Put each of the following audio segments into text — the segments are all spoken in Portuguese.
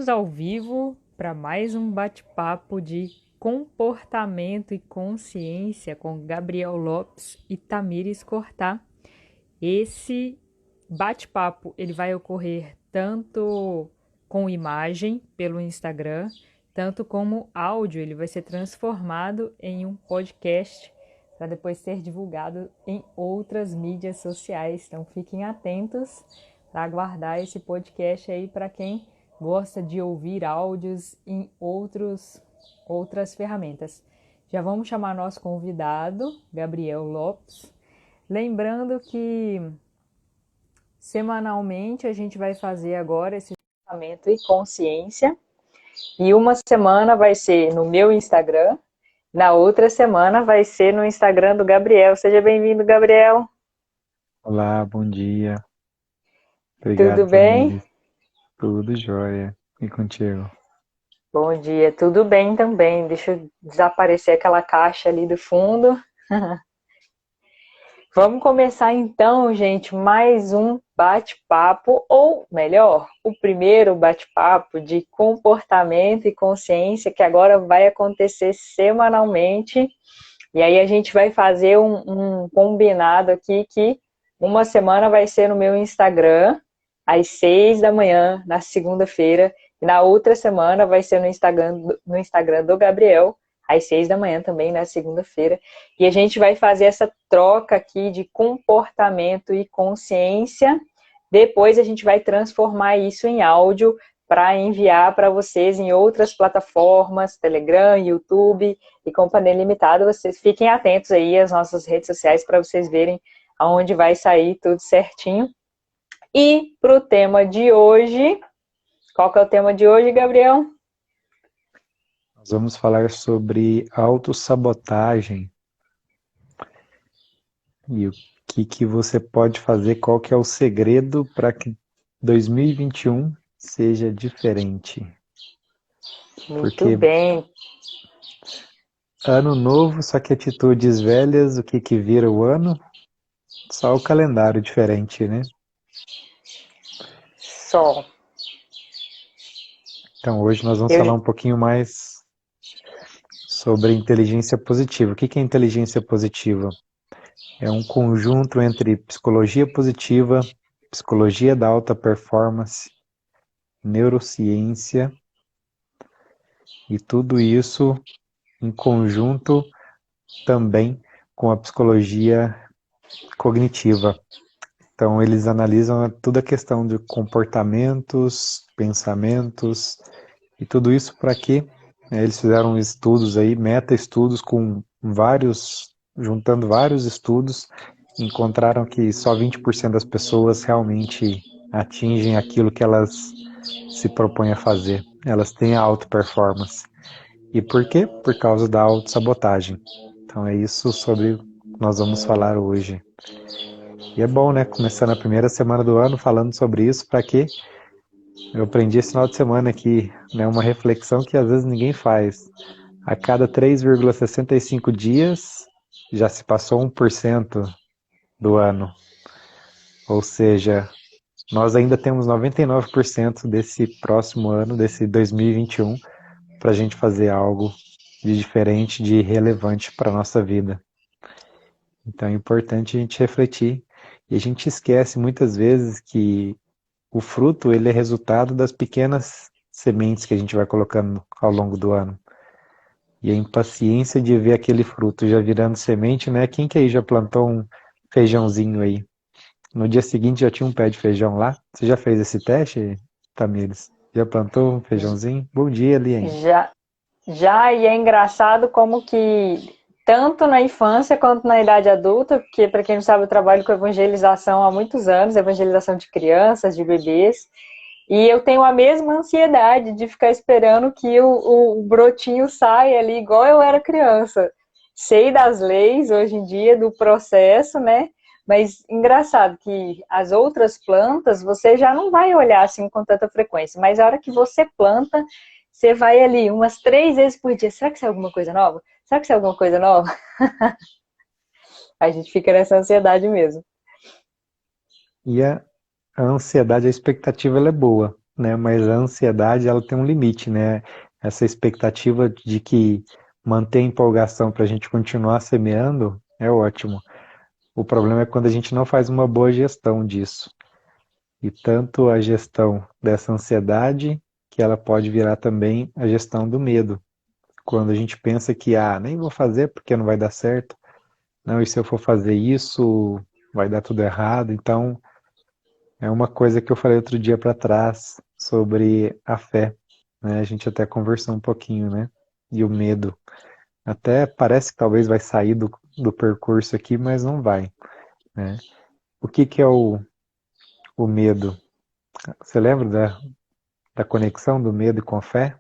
Estamos ao vivo para mais um bate-papo de comportamento e consciência com Gabriel Lopes e Tamires Cortá. Esse bate-papo ele vai ocorrer tanto com imagem pelo Instagram, tanto como áudio. Ele vai ser transformado em um podcast para depois ser divulgado em outras mídias sociais. Então fiquem atentos para aguardar esse podcast aí para quem gosta de ouvir áudios em outras ferramentas. Já vamos chamar nosso convidado, Gabriel Lopes. Lembrando que semanalmente a gente vai fazer agora esse pensamento e consciência. E uma semana vai ser no meu Instagram, na outra semana vai ser no Instagram do Gabriel. Seja bem-vindo, Gabriel. Olá, bom dia. Tudo Obrigado, bem? Tamires. Tudo jóia. E contigo? Bom dia, tudo bem também. Deixa eu desaparecer aquela caixa ali do fundo. Vamos começar então, gente, mais um bate-papo, ou melhor, o primeiro bate-papo de comportamento e consciência, que agora vai acontecer semanalmente. E aí a gente vai fazer um combinado aqui que uma semana vai ser no meu Instagram, às 6 da manhã, na segunda-feira, e na outra semana vai ser no Instagram do Gabriel, às 6 da manhã também, na segunda-feira. E a gente vai fazer essa troca aqui de comportamento e consciência. Depois a gente vai transformar isso em áudio para enviar para vocês em outras plataformas, Telegram, YouTube e Companhia Limitada. Vocês fiquem atentos aí às nossas redes sociais para vocês verem aonde vai sair tudo certinho. E para o tema de hoje, qual que é o tema de hoje, Gabriel? Nós vamos falar sobre autossabotagem e o que você pode fazer, qual que é o segredo para que 2021 seja diferente. Muito Porque bem. ano novo, só que atitudes velhas, o que vira o ano? Só o calendário diferente, né? Só. Então hoje nós vamos falar Eu, um pouquinho mais sobre inteligência positiva. O que é inteligência positiva? É um conjunto entre psicologia positiva, psicologia da alta performance, neurociência e tudo isso em conjunto também com a psicologia cognitiva. Então eles analisam toda a questão de comportamentos, pensamentos e tudo isso para quê? Eles fizeram estudos aí, meta-estudos com juntando vários estudos, encontraram que só 20% das pessoas realmente atingem aquilo que elas se propõem a fazer. Elas têm a auto-performance. E por quê? Por causa da autossabotagem. Então é isso sobre o que nós vamos falar hoje. E é bom, né? Começando a primeira semana do ano falando sobre isso, para quê? Eu aprendi esse final de semana aqui, né, uma reflexão que às vezes ninguém faz. A cada 3,65 dias já se passou 1% do ano. Ou seja, nós ainda temos 99% desse próximo ano, desse 2021, para a gente fazer algo de diferente, de relevante para a nossa vida. Então é importante a gente refletir. E a gente esquece muitas vezes que o fruto ele é resultado das pequenas sementes que a gente vai colocando ao longo do ano. E a impaciência de ver aquele fruto já virando semente, né? Quem que aí já plantou um feijãozinho aí? No dia seguinte já tinha um pé de feijão lá? Você já fez esse teste, Tamires? Já plantou um feijãozinho? Bom dia, Liane. já, já, e é engraçado como que, tanto na infância quanto na idade adulta, porque, para quem não sabe, eu trabalho com evangelização há muitos anos, evangelização de crianças, de bebês, e eu tenho a mesma ansiedade de ficar esperando que o brotinho saia ali, igual eu era criança. Sei das leis hoje em dia, do processo, né? Mas engraçado que as outras plantas você já não vai olhar assim com tanta frequência, mas a hora que você planta, você vai ali umas 3 vezes por dia. Será que sai alguma coisa nova? Será que sai alguma coisa nova? A gente fica nessa ansiedade mesmo. E a ansiedade, a expectativa, ela é boa. né? Mas a ansiedade, ela tem um limite, né? Essa expectativa de que manter a empolgação para a gente continuar semeando é ótimo. O problema é quando a gente não faz uma boa gestão disso. E tanto a gestão dessa ansiedade, que ela pode virar também a gestão do medo. Quando a gente pensa que, nem vou fazer porque não vai dar certo. Não, e se eu for fazer isso, vai dar tudo errado. Então, é uma coisa que eu falei outro dia para trás sobre a fé, né? A gente até conversou um pouquinho, né? E o medo. Até parece que talvez vai sair do percurso aqui, mas não vai, né? O que que é o medo? Você lembra da conexão do medo com a fé?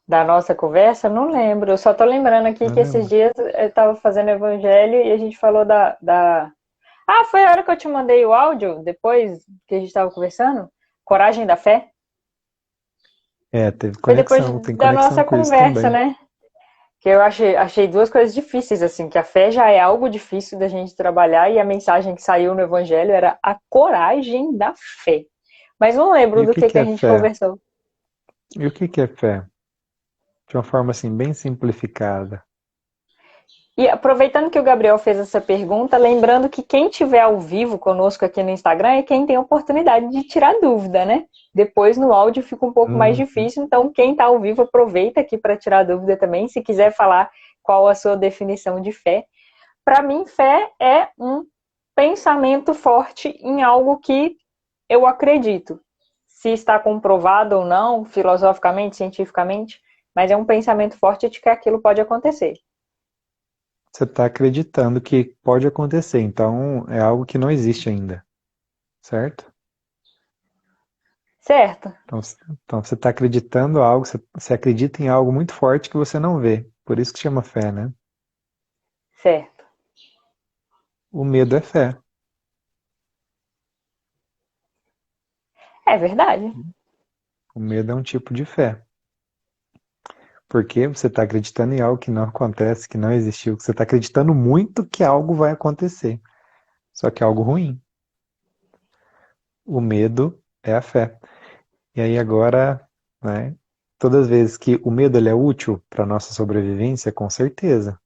Da nossa conversa, não lembro. Eu só tô lembrando aqui Não que esses lembro. dias eu tava fazendo evangelho e a gente falou da... Ah, foi a hora que eu te mandei o áudio, depois que a gente tava conversando? Coragem da fé? Teve Foi depois conexão, tem da conexão nossa com isso conversa, também. né? Que eu achei duas coisas difíceis, assim, que a fé já é algo difícil da gente trabalhar e a mensagem que saiu no evangelho era a coragem da fé. Mas não E lembro o do que que que a é gente fé? conversou. E o que que é fé? De uma forma assim bem simplificada. E aproveitando que o Gabriel fez essa pergunta, lembrando que quem tiver ao vivo conosco aqui no Instagram é quem tem a oportunidade de tirar dúvida, né? Depois no áudio fica um pouco mais Uhum. difícil, então quem está ao vivo aproveita aqui para tirar dúvida também. Se quiser falar qual a sua definição de fé. Para mim, fé é um pensamento forte em algo que eu acredito. Se está comprovado ou não, filosoficamente, cientificamente, mas é um pensamento forte de que aquilo pode acontecer. Você está acreditando que pode acontecer, então é algo que não existe ainda, certo? Certo? Então, então você está acreditando algo, você acredita em algo muito forte que você não vê. Por isso que chama fé, né? Certo. O medo é fé. É verdade. O medo é um tipo de fé. Porque você está acreditando em algo que não acontece, que não existiu, que você está acreditando muito que algo vai acontecer. Só que é algo ruim. O medo é a fé. E aí agora, né? Todas as vezes que o medo ele é útil para nossa sobrevivência, com certeza.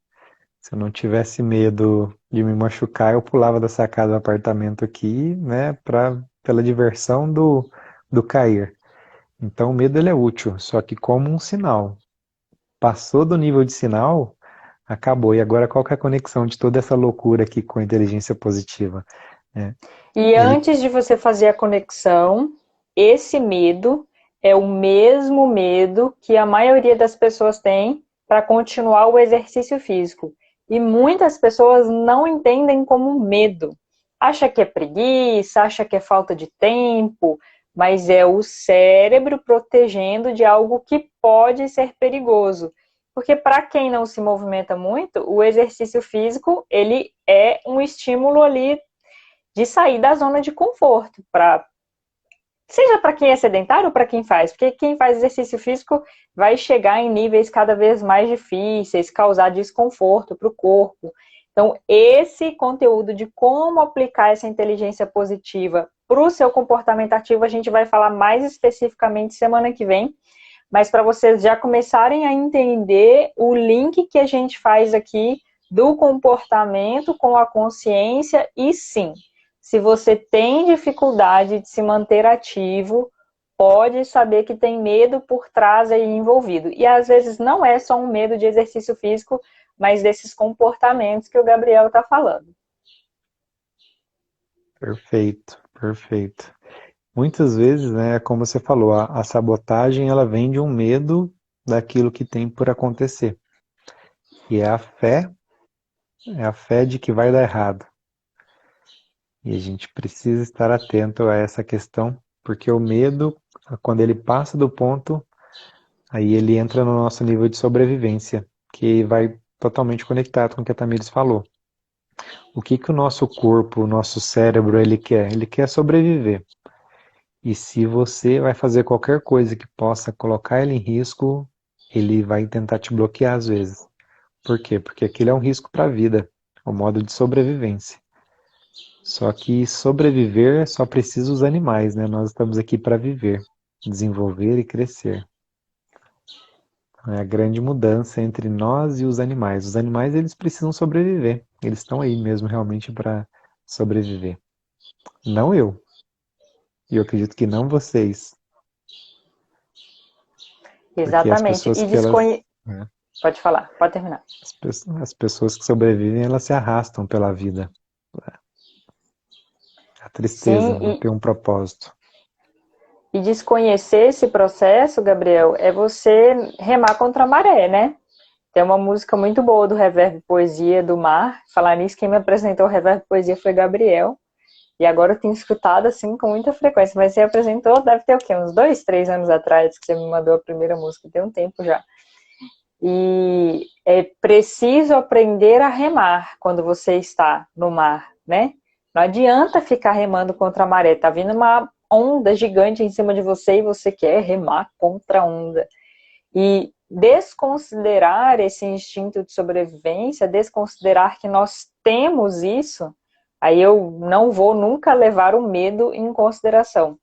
Se eu não tivesse medo de me machucar, eu pulava da sacada do apartamento aqui, né, pela diversão do cair. Então o medo ele é útil, só que como um sinal. Passou do nível de sinal, acabou. E agora qual que é a conexão de toda essa loucura aqui com a inteligência positiva? É, E ele, antes de você fazer a conexão, esse medo é o mesmo medo que a maioria das pessoas tem para continuar o exercício físico. E muitas pessoas não entendem como medo. Acha que é preguiça, acha que é falta de tempo, mas é o cérebro protegendo de algo que pode ser perigoso. Porque para quem não se movimenta muito, o exercício físico, ele é um estímulo ali de sair da zona de conforto, seja para quem é sedentário ou para quem faz, porque quem faz exercício físico vai chegar em níveis cada vez mais difíceis, causar desconforto para o corpo. Então, esse conteúdo de como aplicar essa inteligência positiva para o seu comportamento ativo, a gente vai falar mais especificamente semana que vem, mas para vocês já começarem a entender o link que a gente faz aqui do comportamento com a consciência, e sim, se você tem dificuldade de se manter ativo, pode saber que tem medo por trás aí envolvido. E às vezes não é só um medo de exercício físico, mas desses comportamentos que o Gabriel está falando. perfeito, perfeito. Muitas vezes, né, como você falou, a sabotagem ela vem de um medo daquilo que tem por acontecer. E é a fé de que vai dar errado. E a gente precisa estar atento a essa questão, porque o medo, quando ele passa do ponto, aí ele entra no nosso nível de sobrevivência, que vai totalmente conectado com o que a Tamires falou. O que que o nosso corpo, o nosso cérebro, ele quer? Ele quer sobreviver. E se você vai fazer qualquer coisa que possa colocar ele em risco, ele vai tentar te bloquear às vezes. Por quê? Porque aquilo é um risco para a vida, o modo de sobrevivência. Só que sobreviver só precisa os animais, né? Nós estamos aqui para viver, desenvolver e crescer. É a grande mudança entre nós e os animais. Os animais, eles precisam sobreviver. Eles estão aí mesmo realmente para sobreviver. Não eu. E eu acredito que não vocês. Porque as Exatamente. pessoas E que elas, né, Pode falar, pode terminar. as pessoas que sobrevivem, elas se arrastam pela vida. A tristeza, Sim, não ter um propósito. e desconhecer esse processo, Gabriel, é você remar contra a maré, né? Tem uma música muito boa do Reverb Poesia do Mar. Falar nisso, quem me apresentou o Reverb Poesia foi Gabriel. E agora eu tenho escutado assim com muita frequência. Mas você apresentou, deve ter o quê? Uns 2, 3 anos atrás que você me mandou a primeira música. Tem um tempo já. E é preciso aprender a remar quando você está no mar, né? Não adianta ficar remando contra a maré. Tá vindo uma onda gigante em cima de você e você quer remar contra a onda. E desconsiderar esse instinto de sobrevivência, desconsiderar que nós temos isso, aí eu não vou nunca levar o medo em consideração.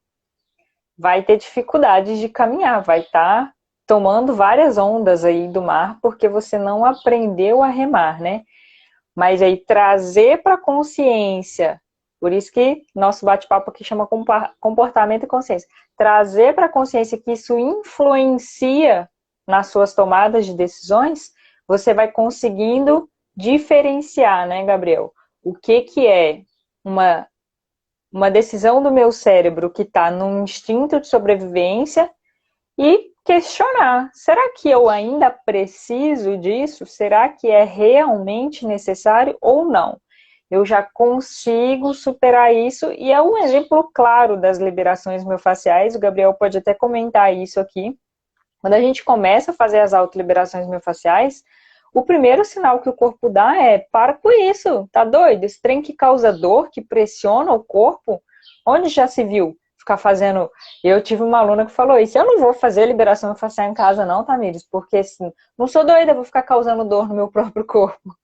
Vai ter dificuldades de caminhar, vai estar tomando várias ondas aí do mar porque você não aprendeu a remar, né? Mas aí trazer para a consciência, por isso que nosso bate-papo aqui chama comportamento e consciência, trazer para a consciência que isso influencia nas suas tomadas de decisões, você vai conseguindo diferenciar, né, Gabriel? O que é uma, uma decisão do meu cérebro que está num instinto de sobrevivência e questionar: será que eu ainda preciso disso? Será que é realmente necessário ou não? Eu já consigo superar isso e é um exemplo claro das liberações miofasciais. O Gabriel pode até comentar isso aqui. Quando a gente começa a fazer as autoliberações miofasciais, o primeiro sinal que o corpo dá é: para com isso, tá doido? Esse trem que causa dor, que pressiona o corpo, onde já se viu? Ficar fazendo. Eu tive uma aluna que falou isso: eu não vou fazer liberação miofascial em casa, não, Tamires, porque assim, não sou doida, vou ficar causando dor no meu próprio corpo.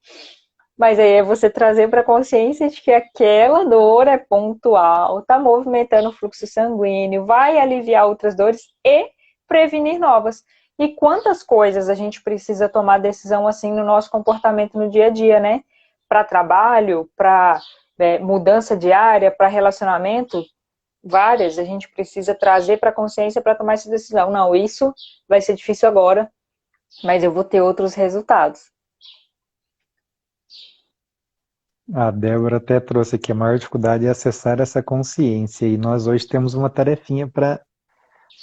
Mas aí é você trazer para a consciência de que aquela dor é pontual, está movimentando o fluxo sanguíneo, vai aliviar outras dores e prevenir novas. E quantas coisas a gente precisa tomar decisão assim no nosso comportamento no dia a dia, né? Para trabalho, para mudança diária, para relacionamento, várias a gente precisa trazer para a consciência para tomar essa decisão. Não, isso vai ser difícil agora, mas eu vou ter outros resultados. A Débora até trouxe aqui, a maior dificuldade é acessar essa consciência, e nós hoje temos uma tarefinha para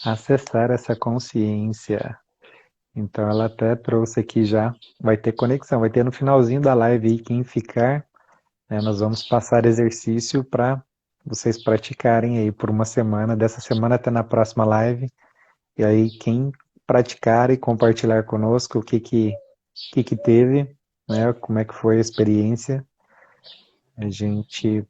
acessar essa consciência. Então ela até trouxe aqui já, vai ter conexão, vai ter no finalzinho da live aí, quem ficar, né, nós vamos passar exercício para vocês praticarem aí por uma semana, dessa semana até na próxima live, e aí quem praticar e compartilhar conosco o que teve, né, como é que foi a experiência, a gente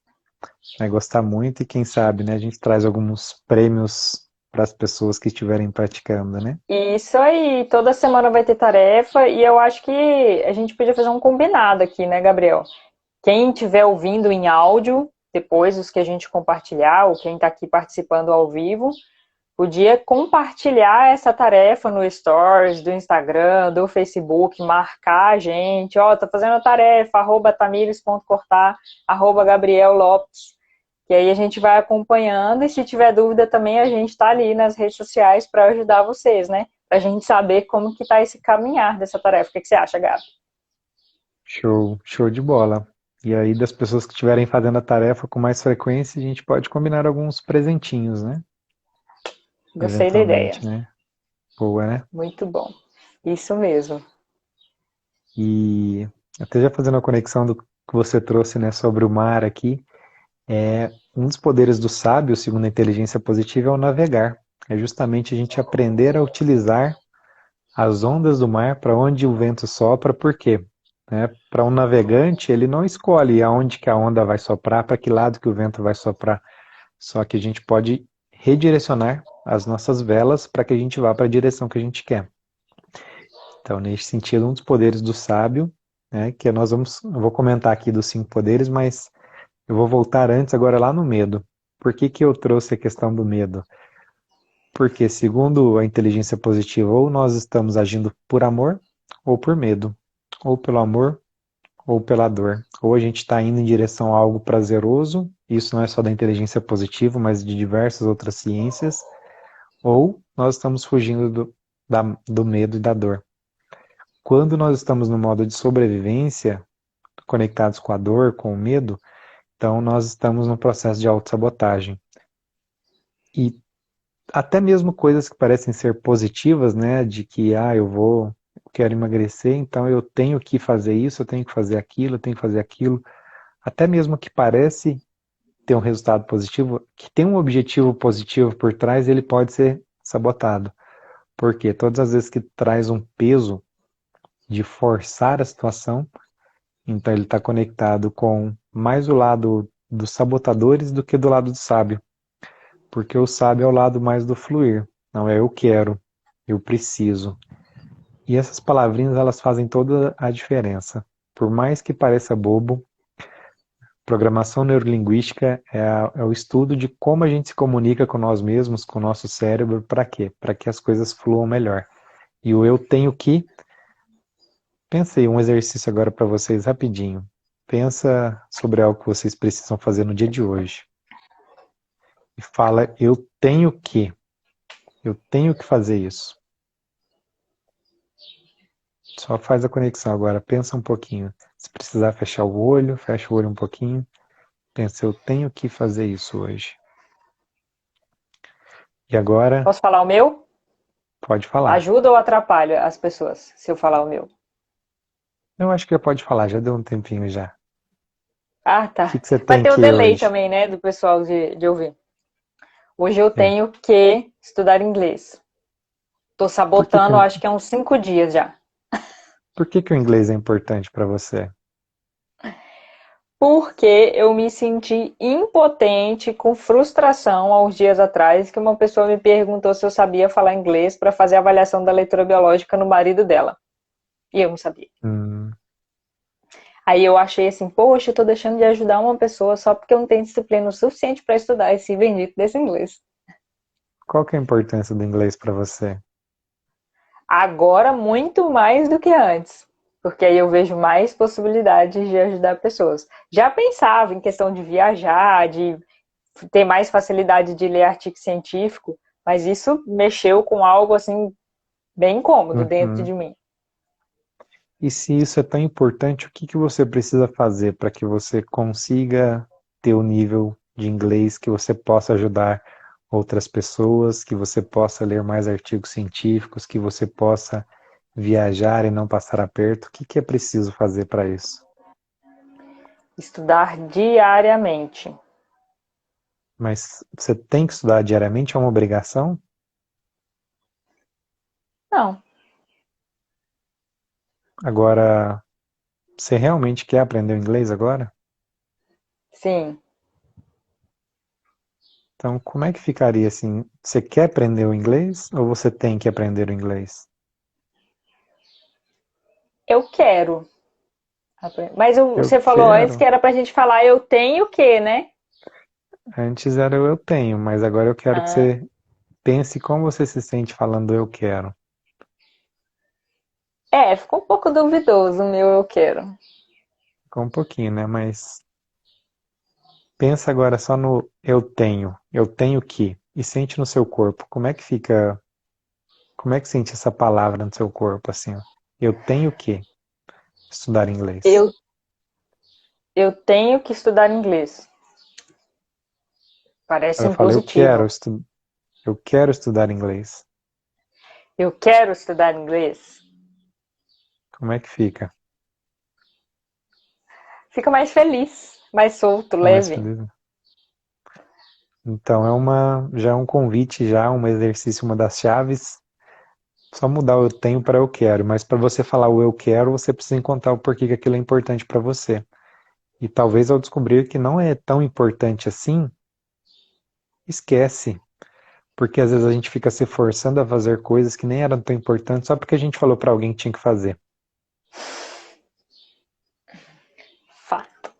vai gostar muito e quem sabe, né, a gente traz alguns prêmios para as pessoas que estiverem praticando, né? Isso aí, toda semana vai ter tarefa e eu acho que a gente podia fazer um combinado aqui, né, Gabriel? Quem estiver ouvindo em áudio, depois os que a gente compartilhar, ou quem está aqui participando ao vivo, podia compartilhar essa tarefa no Stories do Instagram, do Facebook, marcar a gente, ó, tô fazendo a tarefa, @tamires.cortar, @Gabriel Lopes, e aí a gente vai acompanhando e se tiver dúvida também a gente está ali nas redes sociais para ajudar vocês, né? Para a gente saber como que está esse caminhar dessa tarefa. O que você acha, Gabi? Show, show de bola. E aí, das pessoas que estiverem fazendo a tarefa com mais frequência, a gente pode combinar alguns presentinhos, né? Gostei da ideia. Eventualmente, né? Boa, né? Muito bom. Isso mesmo. E até já fazendo a conexão do que você trouxe, né, sobre o mar aqui, um dos poderes do sábio, segundo a inteligência positiva, é o navegar. É justamente a gente aprender a utilizar as ondas do mar para onde o vento sopra, por quê? Para um navegante, ele não escolhe aonde que a onda vai soprar, para que lado que o vento vai soprar. Só que a gente pode redirecionar as nossas velas para que a gente vá para a direção que a gente quer. Então, nesse sentido, um dos poderes do sábio, né, que eu vou comentar aqui dos 5 poderes, mas Eu vou voltar antes, agora lá no medo. Por que que eu trouxe a questão do medo? Porque, segundo a inteligência positiva, ou nós estamos agindo por amor ou por medo. Ou pelo amor ou pela dor. Ou a gente está indo em direção a algo prazeroso, isso não é só da inteligência positiva, mas de diversas outras ciências, ou nós estamos fugindo do medo e da dor. Quando nós estamos no modo de sobrevivência, conectados com a dor, com o medo, então nós estamos no processo de autossabotagem. E até mesmo coisas que parecem ser positivas, né, de que eu quero emagrecer, então eu tenho que fazer isso, eu tenho que fazer aquilo, eu tenho que fazer aquilo, até mesmo que parece ter um resultado positivo, que tem um objetivo positivo por trás, ele pode ser sabotado. Porque todas as vezes que traz um peso de forçar a situação, então ele está conectado com mais o lado dos sabotadores do que do lado do sábio. Porque o sábio é o lado mais do fluir. Não é eu quero, eu preciso. E essas palavrinhas, elas fazem toda a diferença. Por mais que pareça bobo, programação neurolinguística é o estudo de como a gente se comunica com nós mesmos, com o nosso cérebro, para quê? Para que as coisas fluam melhor. E o eu tenho que. Pensei um exercício agora para vocês rapidinho. Pensa sobre algo que vocês precisam fazer no dia de hoje. E fala, eu tenho que fazer isso. Só faz a conexão agora, pensa um pouquinho. Se precisar fechar o olho, fecha o olho um pouquinho. Pensa, eu tenho que fazer isso hoje. E agora, Posso falar o meu? pode falar. Ajuda ou atrapalha as pessoas se eu falar o meu? Eu acho que já pode falar, já deu um tempinho já. Ah, O que tá. que você Vai tem ter o que delay hoje? também, né, do pessoal de ouvir. Hoje eu É. tenho que estudar inglês. Tô Por que que, sabotando, acho que há uns 5 dias já. por que que o inglês é importante para você? Porque eu me senti impotente, com frustração, há uns dias atrás, que uma pessoa me perguntou se eu sabia falar inglês para fazer a avaliação da leitura biológica no marido dela. E eu não sabia. Hum, Aí eu achei assim, poxa, eu tô deixando de ajudar uma pessoa só porque eu não tenho disciplina o suficiente para estudar esse bendito desse inglês. qual que é a importância do inglês para você? Agora, muito mais do que antes. Porque aí eu vejo mais possibilidades de ajudar pessoas. Já pensava em questão de viajar, de ter mais facilidade de ler artigo científico, mas isso mexeu com algo assim bem incômodo dentro Uhum. de mim. E se isso é tão importante, o que que você precisa fazer para que você consiga ter o nível de inglês que você possa ajudar outras pessoas, que você possa ler mais artigos científicos, que você possa viajar e não passar aperto? O que que é preciso fazer para isso? Estudar diariamente. Mas você tem que estudar diariamente, é uma obrigação? Não, Agora, você realmente quer aprender o inglês agora? sim. Então, como é que ficaria assim? Você quer aprender o inglês ou você tem que aprender o inglês? Eu quero. Mas Eu você falou antes que quero. era pra gente falar eu tenho o quê, né? Antes era o eu tenho, mas agora eu quero que Ah, você pense como você se sente falando eu quero. ficou um pouco duvidoso o meu eu quero. Ficou um pouquinho, né? Mas pensa agora só no eu tenho que, e sente no seu corpo. Como é que fica, como é que sente essa palavra no seu corpo, assim, ó? Eu tenho que estudar inglês. Eu, eu tenho que estudar inglês. Parece Agora fala, impositivo. eu quero estudar inglês. Eu quero estudar inglês. Como é que fica? Fica mais feliz, mais solto, Fica mais leve. feliz, né? Então já é um convite, já um exercício, uma das chaves. Só mudar o eu tenho para eu quero, mas para você falar o eu quero, você precisa encontrar o porquê que aquilo é importante para você. E talvez ao descobrir que não é tão importante assim, esquece. Porque às vezes a gente fica se forçando a fazer coisas que nem eram tão importantes só porque a gente falou para alguém que tinha que fazer. Fato.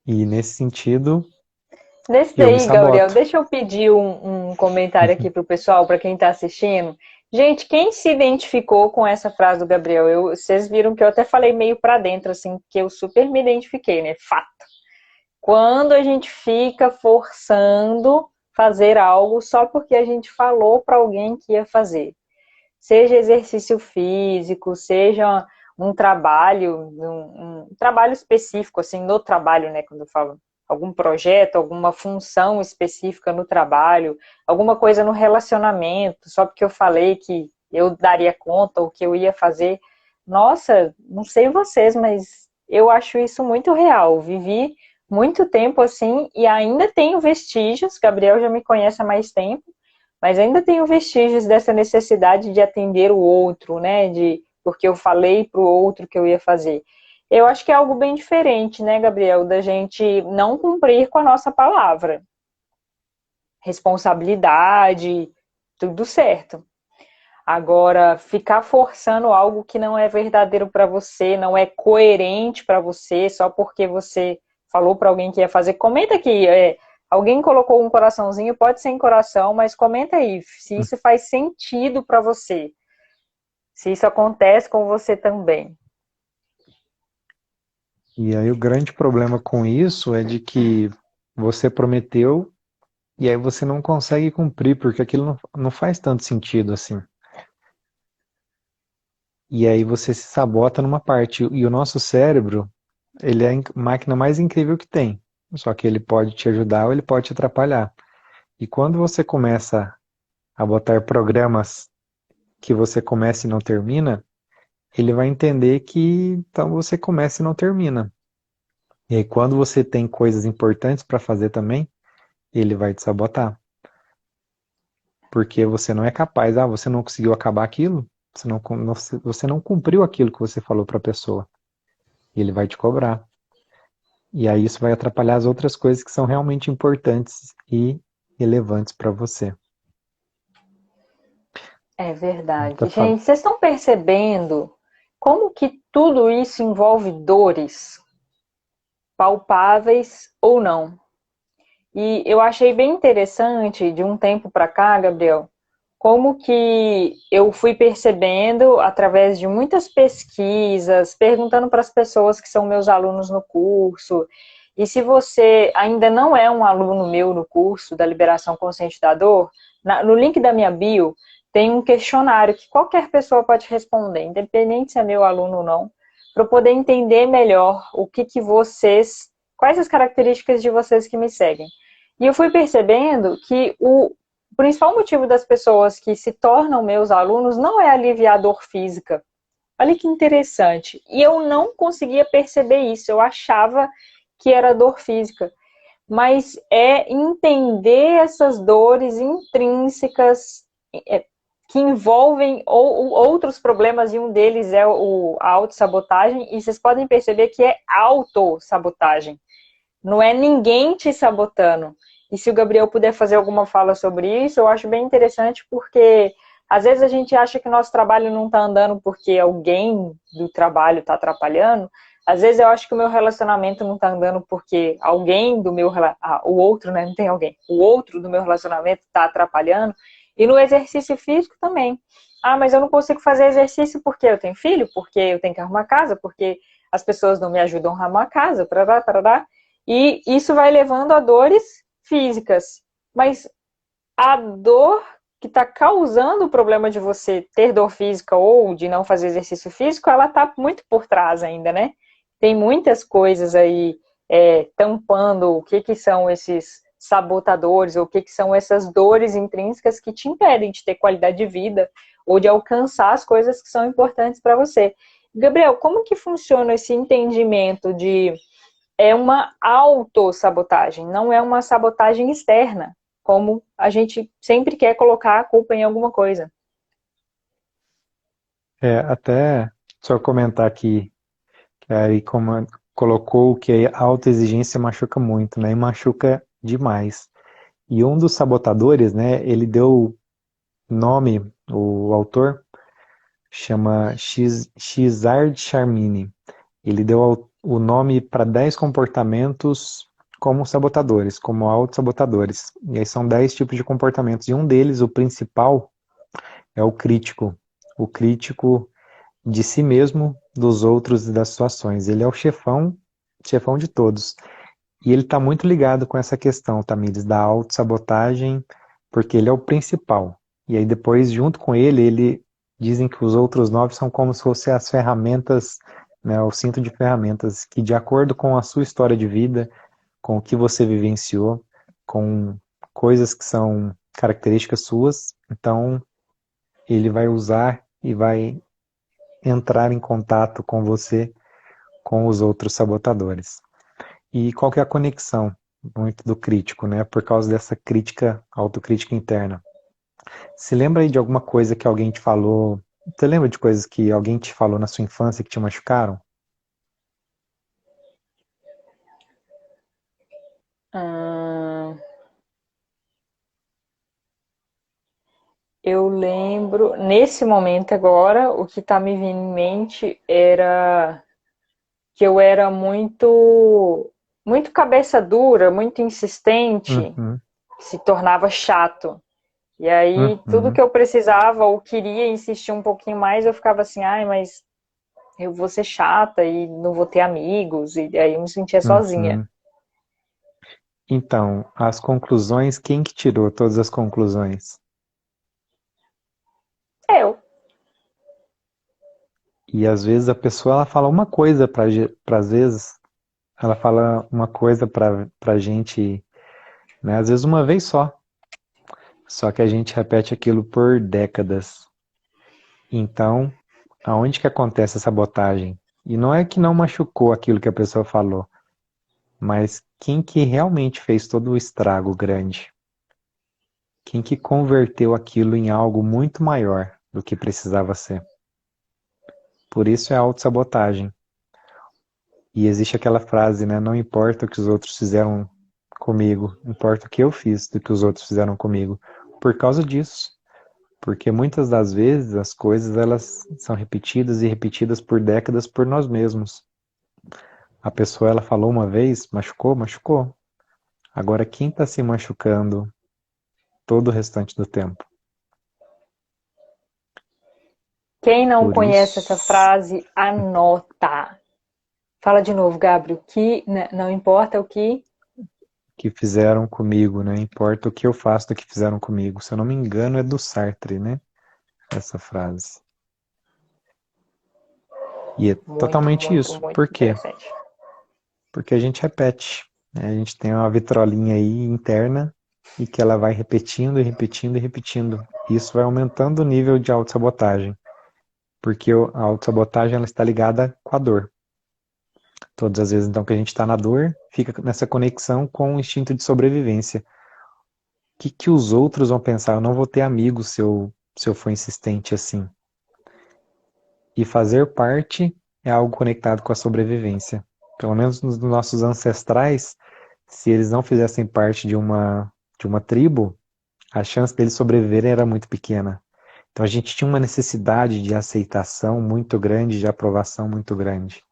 E nesse sentido, Nesse eu me daí, Gabriel, saboto. deixa eu pedir um comentário aqui para o pessoal, para quem está assistindo. Gente, quem se identificou com essa frase do Gabriel? Vocês viram que eu até falei meio para dentro, assim, que eu super me identifiquei, né? Fato. Quando a gente fica forçando fazer algo só porque a gente falou para alguém que ia fazer. Seja exercício físico, seja um trabalho específico, assim, no trabalho, né, quando eu falo algum projeto, alguma função específica no trabalho, alguma coisa no relacionamento, só porque eu falei que eu daria conta ou que eu ia fazer. Nossa, não sei vocês, mas eu acho isso muito real. Vivi muito tempo assim e ainda tenho vestígios. Gabriel já me conhece há mais tempo, mas ainda tenho vestígios dessa necessidade de atender o outro, né? Porque eu falei para o outro que eu ia fazer. Eu acho que é algo bem diferente, né, Gabriel, da gente não cumprir com a nossa palavra. Responsabilidade, tudo certo. Agora, ficar forçando algo que não é verdadeiro para você, não é coerente para você, só porque você falou para alguém que ia fazer. Comenta aqui, alguém colocou um coraçãozinho, pode ser em coração, mas comenta aí se isso faz sentido para você, se isso acontece com você também. E aí o grande problema com isso é de que você prometeu e aí você não consegue cumprir, porque aquilo não faz tanto sentido assim. E aí você se sabota numa parte. E o nosso cérebro, ele é a máquina mais incrível que tem. Só que ele pode te ajudar ou ele pode te atrapalhar. E quando você começa a botar programas que você começa e não termina, ele vai entender que então você começa e não termina. E aí quando você tem coisas importantes para fazer também, ele vai te sabotar. Porque você não é capaz, você não conseguiu acabar aquilo, você não cumpriu aquilo que você falou para a pessoa. E ele vai te cobrar. E aí isso vai atrapalhar as outras coisas que são realmente importantes e relevantes para você. É verdade. Tá fal- Gente, vocês estão percebendo como que tudo isso envolve dores, palpáveis ou não? E eu achei bem interessante de um tempo para cá, Gabriel, como que eu fui percebendo através de muitas pesquisas, perguntando para as pessoas que são meus alunos no curso, e se você ainda não é um aluno meu no curso da Liberação Consciente da Dor, no link da minha bio tem um questionário que qualquer pessoa pode responder, independente se é meu aluno ou não, para eu poder entender melhor o que vocês, quais as características de vocês que me seguem. E eu fui percebendo que o principal motivo das pessoas que se tornam meus alunos não é aliviar a dor física. Olha que interessante. E eu não conseguia perceber isso. Eu achava que era dor física. Mas é entender essas dores intrínsecas que envolvem outros problemas, e um deles é a autossabotagem. E vocês podem perceber que é autossabotagem. Não é ninguém te sabotando. E se o Gabriel puder fazer alguma fala sobre isso, eu acho bem interessante, porque às vezes a gente acha que o nosso trabalho não está andando porque alguém do trabalho está atrapalhando. Às vezes eu acho que o meu relacionamento não está andando porque alguém do meu o outro, né? Não tem alguém. O outro do meu relacionamento está atrapalhando. E no exercício físico também. Ah, mas eu não consigo fazer exercício porque eu tenho filho, porque eu tenho que arrumar casa, porque as pessoas não me ajudam a arrumar casa, parará, parará. E isso vai levando a dores físicas. Mas a dor que está causando o problema de você ter dor física ou de não fazer exercício físico, ela está muito por trás ainda, né? Tem muitas coisas aí tampando o que são esses sabotadores, ou o que são essas dores intrínsecas que te impedem de ter qualidade de vida ou de alcançar as coisas que são importantes para você. Gabriel, como que funciona esse entendimento de é uma autossabotagem, não é uma sabotagem externa, como a gente sempre quer colocar a culpa em alguma coisa. Até só comentar aqui, que aí como colocou que a autoexigência machuca muito, né? E machuca demais. E um dos sabotadores, né, ele deu nome, o autor chama Xizard Charmini. Ele deu o nome para 10 comportamentos como sabotadores, como autossabotadores. E aí são 10 tipos de comportamentos. E um deles, o principal, é o crítico. O crítico de si mesmo, dos outros e das situações. Ele é o chefão, chefão de todos. E ele está muito ligado com essa questão, Tamires, da autossabotagem, porque ele é o principal. E aí depois, junto com ele dizem que os outros 9 são como se fossem as ferramentas, né, o cinto de ferramentas, que de acordo com a sua história de vida, com o que você vivenciou, com coisas que são características suas, então ele vai usar e vai entrar em contato com você, com os outros sabotadores. E qual que é a conexão muito do crítico, né? Por causa dessa crítica, autocrítica interna. Se lembra aí de alguma coisa que alguém te falou? Você lembra de coisas que alguém te falou na sua infância que te machucaram? Hum, eu lembro, nesse momento agora, o que está me vindo em mente era que eu era muito cabeça dura, muito insistente, Uhum, se tornava chato. E aí, tudo que uhum, eu precisava ou queria insistir um pouquinho mais, eu ficava assim, ai, mas eu vou ser chata e não vou ter amigos, e aí eu me sentia sozinha. uhum. Então, as conclusões, quem que tirou todas as conclusões? Eu. E às vezes a pessoa ela fala uma coisa para às vezes ela fala uma coisa para gente, né? Às vezes uma vez só. Só que a gente repete aquilo por décadas. Então, aonde que acontece a sabotagem? E não é que não machucou aquilo que a pessoa falou, mas quem que realmente fez todo o estrago grande? Quem que converteu aquilo em algo muito maior do que precisava ser? Por isso é a autossabotagem. E existe aquela frase, né? Não importa o que os outros fizeram comigo, importa o que eu fiz do que os outros fizeram comigo. Por causa disso. Porque muitas das vezes as coisas elas são repetidas e repetidas por décadas por nós mesmos. A pessoa ela falou uma vez, machucou, machucou. Agora quem está se machucando todo o restante do tempo? Quem não Por conhece essa isso frase, anota. Fala de novo, Gabriel, que não importa o que. que fizeram comigo, né? Importa o que eu faço do que fizeram comigo. Se eu não me engano é do Sartre, né? Essa frase. E é Muito, totalmente muito, isso. muito Por quê? interessante. Porque a gente repete, né? A gente tem uma vitrolinha aí interna e que ela vai repetindo e repetindo e repetindo. Isso vai aumentando o nível de autossabotagem, porque a autossabotagem ela está ligada com a dor. Todas as vezes então que a gente está na dor, fica nessa conexão com o instinto de sobrevivência. O que que os outros vão pensar? Eu não vou ter amigos se eu for insistente assim. E fazer parte é algo conectado com a sobrevivência. Pelo menos nos nossos ancestrais, se eles não fizessem parte de uma tribo, a chance deles sobreviverem era muito pequena. Então a gente tinha uma necessidade de aceitação muito grande, de aprovação muito grande.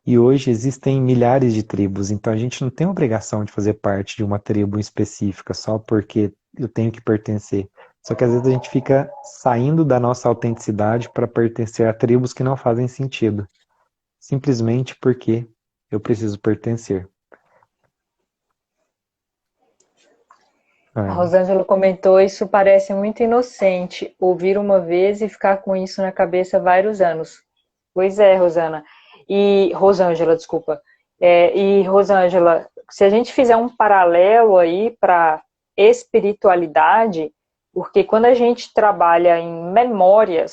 E hoje existem milhares de tribos, então a gente não tem obrigação de fazer parte de uma tribo específica só porque eu tenho que pertencer. Só que às vezes a gente fica saindo da nossa autenticidade para pertencer a tribos que não fazem sentido, simplesmente porque eu preciso pertencer. A É. Rosângela comentou, isso parece muito inocente, ouvir uma vez e ficar com isso na cabeça vários anos. Pois é, Rosana. E Rosângela, desculpa. E Rosângela, se a gente fizer um paralelo aí para espiritualidade, porque quando a gente trabalha em memória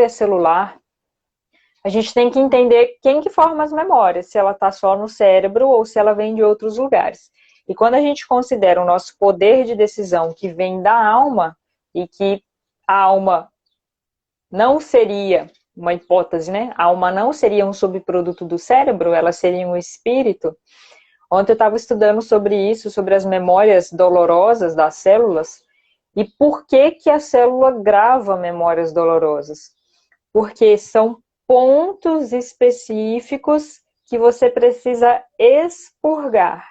celular, a gente tem que entender quem que forma as memórias, se ela está só no cérebro ou se ela vem de outros lugares. E quando a gente considera o nosso poder de decisão que vem da alma, e que a alma não seria uma hipótese, né? A alma não seria um subproduto do cérebro, ela seria um espírito. Ontem eu estava estudando sobre isso, sobre as memórias dolorosas das células e por que que a célula grava memórias dolorosas. Porque são pontos específicos que você precisa expurgar,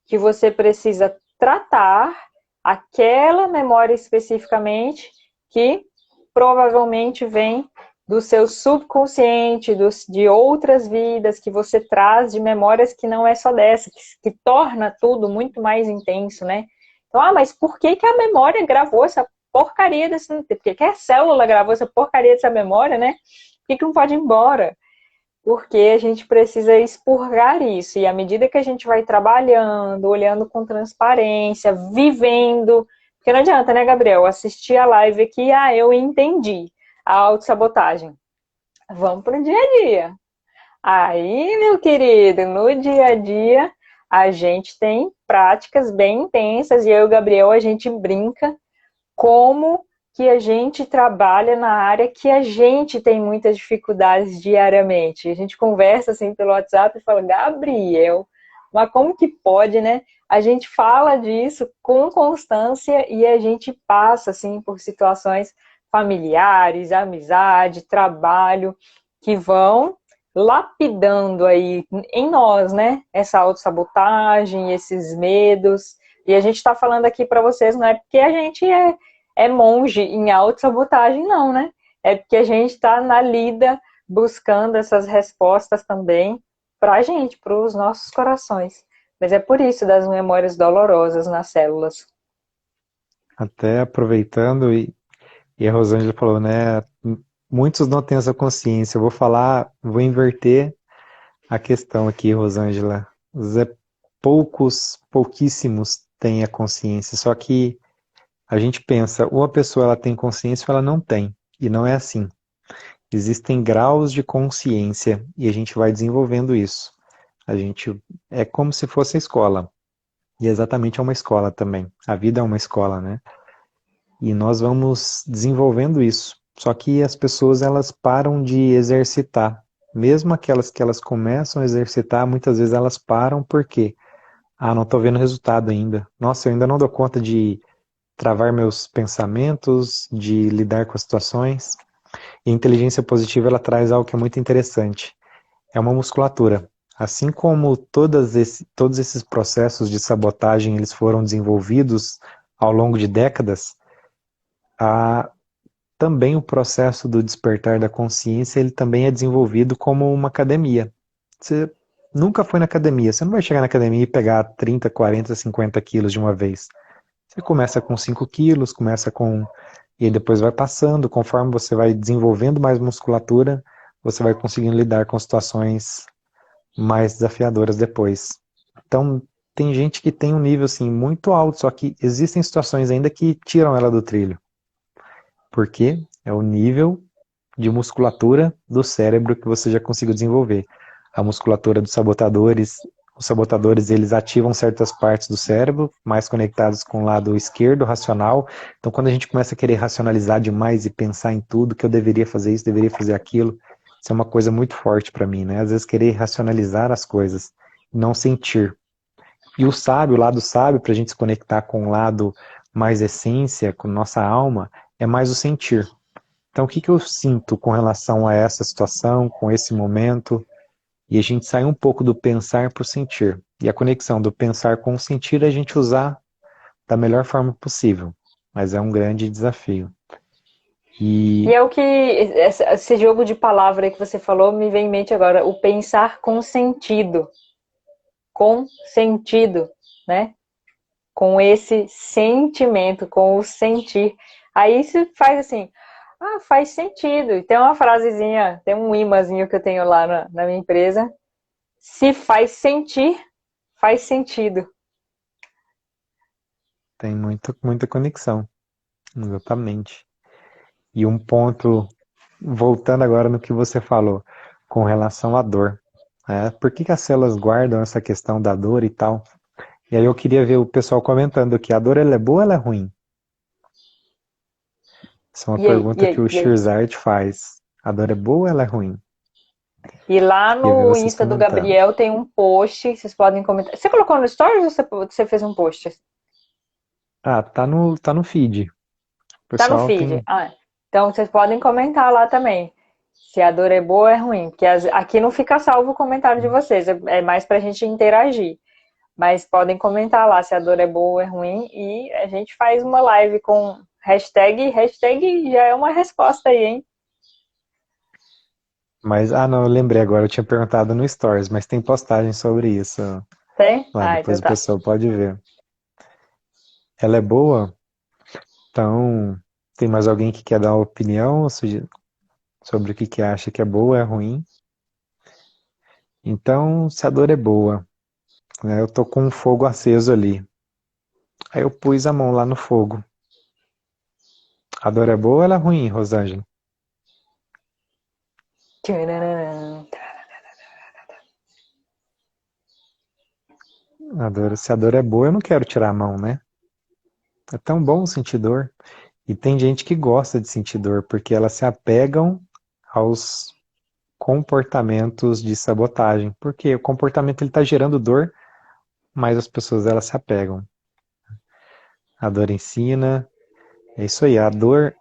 que você precisa tratar aquela memória especificamente que provavelmente vem do seu subconsciente, de outras vidas que você traz de memórias que não é só dessa, que torna tudo muito mais intenso, né? Então, mas por que que a memória gravou essa porcaria desse... Por que a célula gravou essa porcaria dessa memória, né? Por que que não pode ir embora? Porque a gente precisa expurgar isso. E à medida que a gente vai trabalhando, olhando com transparência, vivendo... Porque não adianta, né, Gabriel? Assistir a live aqui, eu entendi a autossabotagem. Vamos para o dia a dia. Aí, meu querido, no dia a dia, a gente tem práticas bem intensas e eu e o Gabriel, a gente brinca como que a gente trabalha na área que a gente tem muitas dificuldades diariamente. A gente conversa assim pelo WhatsApp e fala, Gabriel, mas como que pode, né? A gente fala disso com constância e a gente passa assim por situações familiares, amizade, trabalho, que vão lapidando aí em nós, né? Essa autossabotagem, esses medos. E a gente está falando aqui para vocês, não é porque a gente é monge em autossabotagem, não, né? É porque a gente está na lida buscando essas respostas também para a gente, para os nossos corações. Mas é por isso das memórias dolorosas nas células. Até aproveitando, e a Rosângela falou, né? Muitos não têm essa consciência. Eu vou falar, vou inverter a questão aqui, Rosângela. Pouquíssimos têm a consciência. Só que a gente pensa, ou a pessoa ela tem consciência ou ela não tem. E não é assim. Existem graus de consciência e a gente vai desenvolvendo isso. A gente é como se fosse a escola. E exatamente é uma escola também. A vida é uma escola, né? E nós vamos desenvolvendo isso. Só que as pessoas elas param de exercitar. Mesmo aquelas que elas começam a exercitar, muitas vezes elas param porque, não estou vendo resultado ainda. Nossa, eu ainda não dou conta de travar meus pensamentos, de lidar com as situações. E a inteligência positiva ela traz algo que é muito interessante. É uma musculatura. Assim como todos esses processos de sabotagem eles foram desenvolvidos ao longo de décadas, a, também o processo do despertar da consciência ele também é desenvolvido como uma academia. Você nunca foi na academia, você não vai chegar na academia e pegar 30, 40, 50 quilos de uma vez. Você começa com 5 quilos, começa com... E aí depois vai passando, conforme você vai desenvolvendo mais musculatura, você vai conseguindo lidar com situações mais desafiadoras depois. Então, tem gente que tem um nível assim muito alto, só que existem situações ainda que tiram ela do trilho. Porque é o nível de musculatura do cérebro que você já conseguiu desenvolver. A musculatura dos sabotadores, os sabotadores eles ativam certas partes do cérebro, mais conectados com o lado esquerdo, racional. Então, quando a gente começa a querer racionalizar demais e pensar em tudo, que eu deveria fazer isso, deveria fazer aquilo, isso é uma coisa muito forte para mim, né? Às vezes querer racionalizar as coisas, não sentir. E o lado sábio, para a gente se conectar com o lado mais essência, com nossa alma, é mais o sentir. Então, o que que eu sinto com relação a essa situação, com esse momento? E a gente sai um pouco do pensar para o sentir. E a conexão do pensar com o sentir é a gente usar da melhor forma possível. Mas é um grande desafio. E E é o que esse jogo de palavra que você falou me vem em mente agora, o pensar com sentido, né? Com esse sentimento, com o sentir. Aí se faz assim, faz sentido. E tem uma frasezinha, tem um imazinho que eu tenho lá na minha empresa. Se faz sentir, faz sentido. tem muita conexão. Exatamente. E um ponto, voltando agora no que você falou, com relação à dor. Por que que as células guardam essa questão da dor e tal? E aí eu queria ver o pessoal comentando que a dor ela é boa ou ela é ruim? Essa é uma E aí, e pergunta que aí, o e aí? Shirzard faz. A dor é boa ou ela é ruim? E lá Queria ver no vocês Insta do comentando. Gabriel tem um post, vocês podem comentar. Você colocou no Stories ou você fez um post? Tá no feed. O Tá no pessoal feed. tem. Então vocês podem comentar lá também. Se a dor é boa ou é ruim, porque aqui não fica salvo o comentário de vocês, é mais pra gente interagir. Mas podem comentar lá se a dor é boa ou é ruim e a gente faz uma live com hashtag já é uma resposta aí, hein? Mas, não, eu lembrei agora, eu tinha perguntado no Stories, mas tem postagem sobre isso Tem? lá, Ah, depois então o tá. pessoal pode ver. Ela é boa, então tem mais alguém que quer dar uma opinião sobre o que que acha que é boa ou é ruim? Então, se a dor é boa, né, eu tô com um fogo aceso ali. Aí eu pus a mão lá no fogo. A dor é boa ou ela é ruim, Rosângela? Tcharam. Se a dor é boa, eu não quero tirar a mão, né? É tão bom sentir dor. E tem gente que gosta de sentir dor, porque elas se apegam aos comportamentos de sabotagem. Porque o comportamento ele está gerando dor, mas as pessoas elas se apegam. A dor ensina, é isso aí. A dor,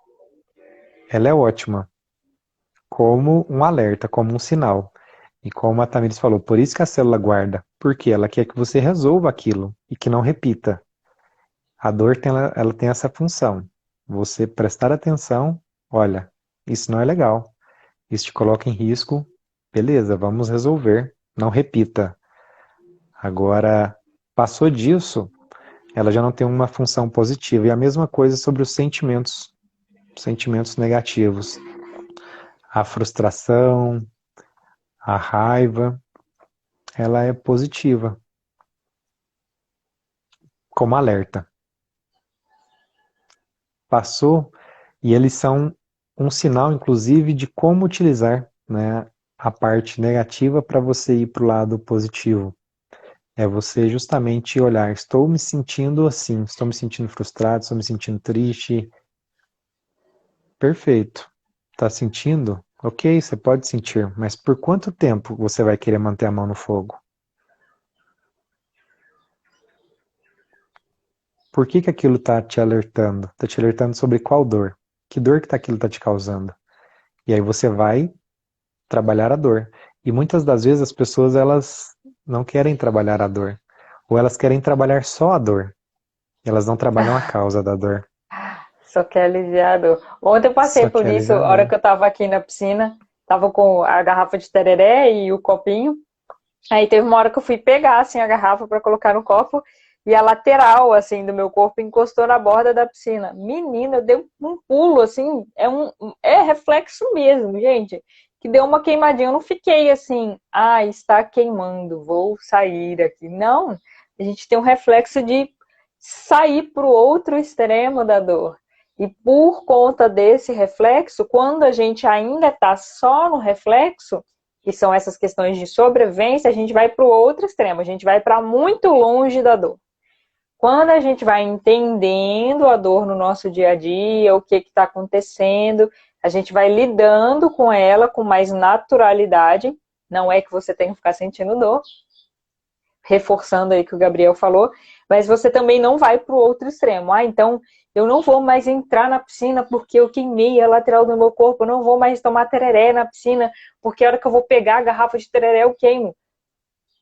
ela é ótima, como um alerta, como um sinal. E como a Tamiris falou, por isso que a célula guarda, porque ela quer que você resolva aquilo e que não repita. A dor tem, ela tem essa função. Você prestar atenção, olha, isso não é legal, isso te coloca em risco, beleza, vamos resolver, não repita. Agora, passou disso, ela já não tem uma função positiva. E a mesma coisa sobre os sentimentos negativos. A frustração, a raiva, ela é positiva, como alerta. Passou e eles são um sinal, inclusive, de como utilizar, né, a parte negativa para você ir para o lado positivo. É você justamente olhar, estou me sentindo assim, estou me sentindo frustrado, estou me sentindo triste. Perfeito. Está sentindo? Ok, você pode sentir, mas por quanto tempo você vai querer manter a mão no fogo? Por que que aquilo está te alertando? Está te alertando sobre qual dor? Que dor que aquilo está te causando? E aí você vai trabalhar a dor. E muitas das vezes as pessoas elas não querem trabalhar a dor, ou elas querem trabalhar só a dor. Elas não trabalham a causa da dor, Só que é aliviado. Ontem eu passei só por que é isso, a hora aliviador. que eu tava aqui na piscina, tava com a garrafa de tereré e o copinho. Aí teve uma hora que eu fui pegar assim a garrafa para colocar no copo e a lateral assim do meu corpo encostou na borda da piscina. Menina, eu dei um pulo assim, é reflexo mesmo, gente, que deu uma queimadinha. Eu não fiquei assim, está queimando, vou sair aqui. Não, a gente tem um reflexo de sair para o outro extremo da dor. E por conta desse reflexo, quando a gente ainda está só no reflexo, que são essas questões de sobrevivência, a gente vai para o outro extremo, a gente vai para muito longe da dor. Quando a gente vai entendendo a dor no nosso dia a dia, o que está acontecendo, a gente vai lidando com ela com mais naturalidade. Não é que você tem que ficar sentindo dor, reforçando aí que o Gabriel falou, mas você também não vai para o outro extremo. Então eu não vou mais entrar na piscina porque eu queimei a lateral do meu corpo, eu não vou mais tomar tereré na piscina porque a hora que eu vou pegar a garrafa de tereré eu queimo.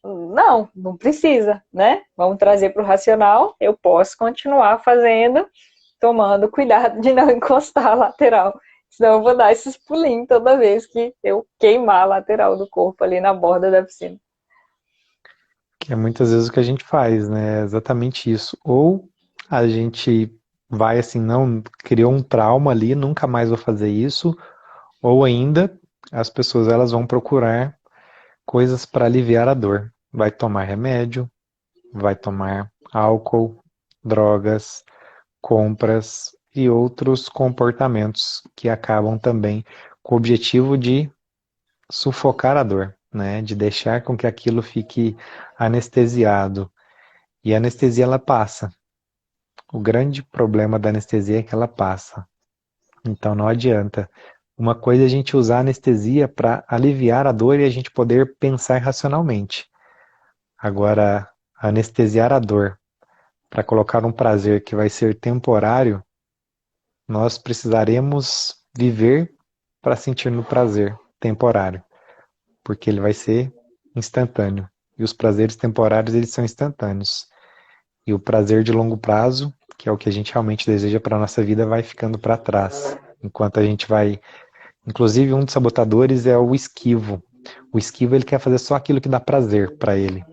Não, não precisa, né? Vamos trazer para o racional. Eu posso continuar fazendo, tomando cuidado de não encostar a lateral. Senão eu vou dar esses pulinhos toda vez que eu queimar a lateral do corpo ali na borda da piscina. Que é muitas vezes o que a gente faz, né? É exatamente isso. Ou a gente vai assim, não, criou um trauma ali, nunca mais vou fazer isso, ou ainda as pessoas elas vão procurar coisas para aliviar a dor. Vai tomar remédio, vai tomar álcool, drogas, compras e outros comportamentos que acabam também com o objetivo de sufocar a dor, né? De deixar com que aquilo fique anestesiado. E a anestesia ela passa. O grande problema da anestesia é que ela passa. Então não adianta. Uma coisa é a gente usar a anestesia para aliviar a dor e a gente poder pensar racionalmente. Agora, anestesiar a dor para colocar um prazer que vai ser temporário, nós precisaremos viver para sentir no prazer temporário, porque ele vai ser instantâneo. E os prazeres temporários, eles são instantâneos. E o prazer de longo prazo, que é o que a gente realmente deseja para a nossa vida, vai ficando para trás. Enquanto a gente vai... Inclusive, um dos sabotadores é o esquivo. O esquivo, ele quer fazer só aquilo que dá prazer para ele.